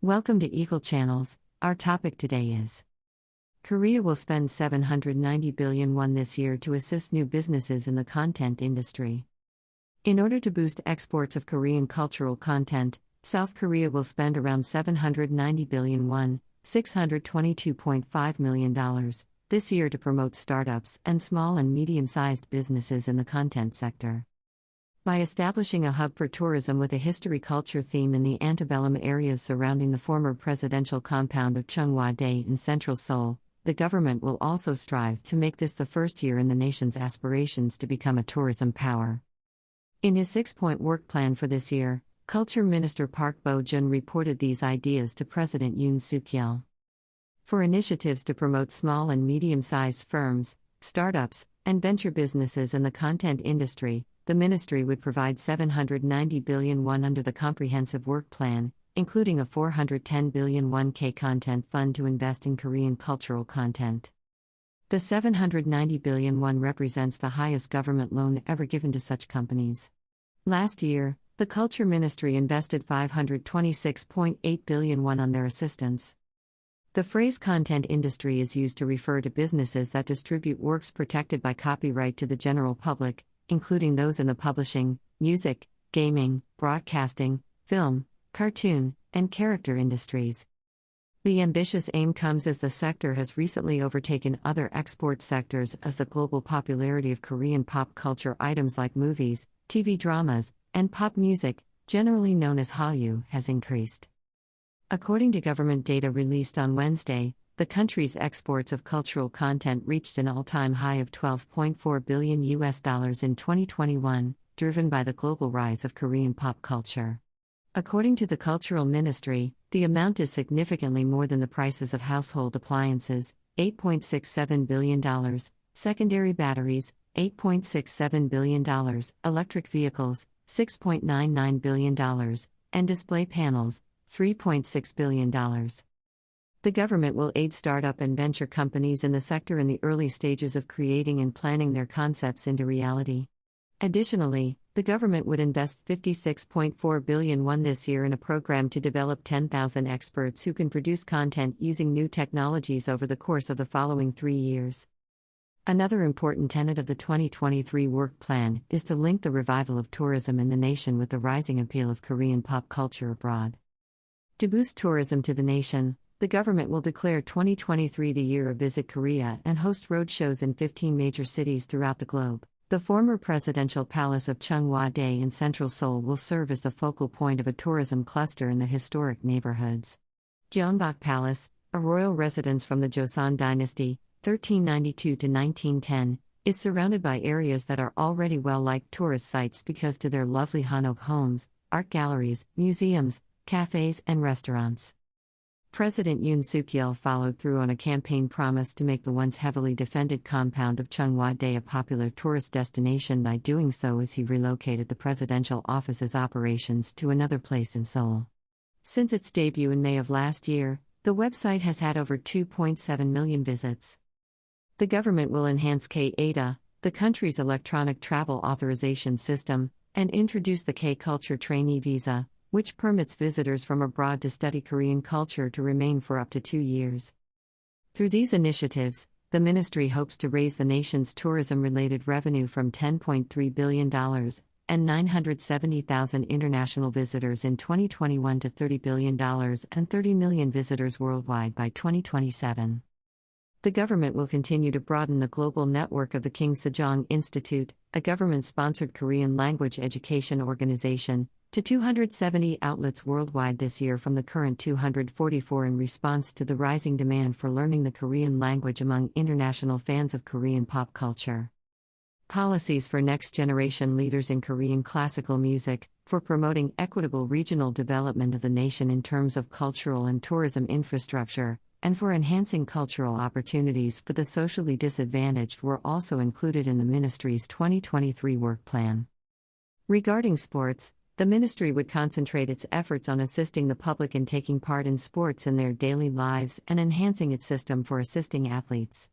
Welcome to Eagle Channels. Our topic today is Korea will spend 790 billion won this year to assist new businesses in the content industry. In order to boost exports of Korean cultural content, South Korea will spend around 790 billion won, $622.5 million, this year to promote startups and small and medium-sized businesses in the content sector. By establishing a hub for tourism with a history-culture theme in the antebellum areas surrounding the former presidential compound of Cheongwa-dae in central Seoul, the government will also strive to make this the first year in the nation's aspirations to become a tourism power. In his 6-point work plan for this year, Culture Minister Park Bo-jun reported these ideas to President Yoon Suk-yeol. For initiatives to promote small and medium-sized firms, startups, and venture businesses in the content industry, the ministry would provide 790 billion won under the Comprehensive Work Plan, including a 410 billion won K content fund to invest in Korean cultural content. The 790 billion won represents the highest government loan ever given to such companies. Last year, the Culture Ministry invested 526.8 billion won on their assistance. The phrase content industry is used to refer to businesses that distribute works protected by copyright to the general public, including those in the publishing, music, gaming, broadcasting, film, cartoon, and character industries. The ambitious aim comes as the sector has recently overtaken other export sectors as the global popularity of Korean pop culture items like movies, TV dramas, and pop music, generally known as Hallyu, has increased. According to government data released on Wednesday, the country's exports of cultural content reached an all-time high of $12.4 billion in 2021, driven by the global rise of Korean pop culture. According to the Cultural Ministry, the amount is significantly more than the prices of household appliances, $8.67 billion, secondary batteries, $8.67 billion, electric vehicles, $6.99 billion, and display panels, $3.6 billion. The government will aid startup and venture companies in the sector in the early stages of creating and planning their concepts into reality. Additionally, the government would invest 56.4 billion won this year in a program to develop 10,000 experts who can produce content using new technologies over the course of the following 3 years. Another important tenet of the 2023 work plan is to link the revival of tourism in the nation with the rising appeal of Korean pop culture abroad. To boost tourism to the nation, the government will declare 2023 the year of Visit Korea and host roadshows in 15 major cities throughout the globe. The former presidential palace of Cheongwa-dae in central Seoul will serve as the focal point of a tourism cluster in the historic neighborhoods. Gyeongbok Palace, a royal residence from the Joseon dynasty, 1392 to 1910, is surrounded by areas that are already well-liked tourist sites because to their lovely hanok homes, art galleries, museums, cafes, and restaurants. President Yoon Suk-yeol followed through on a campaign promise to make the once heavily defended compound of Cheongwa-dae a popular tourist destination by doing so as he relocated the presidential office's operations to another place in Seoul. Since its debut in May of last year, the website has had over 2.7 million visits. The government will enhance K-ADA, the country's electronic travel authorization system, and introduce the K-Culture Trainee Visa, which permits visitors from abroad to study Korean culture to remain for up to 2 years. Through these initiatives, the ministry hopes to raise the nation's tourism-related revenue from $10.3 billion and 970,000 international visitors in 2021 to $30 billion and 30 million visitors worldwide by 2027. The government will continue to broaden the global network of the King Sejong Institute, a government-sponsored Korean language education organization, to 270 outlets worldwide this year from the current 244 in response to the rising demand for learning the Korean language among international fans of Korean pop culture. Policies for next-generation leaders in Korean classical music, for promoting equitable regional development of the nation in terms of cultural and tourism infrastructure, and for enhancing cultural opportunities for the socially disadvantaged were also included in the ministry's 2023 work plan. Regarding sports, the ministry would concentrate its efforts on assisting the public in taking part in sports in their daily lives and enhancing its system for assisting athletes.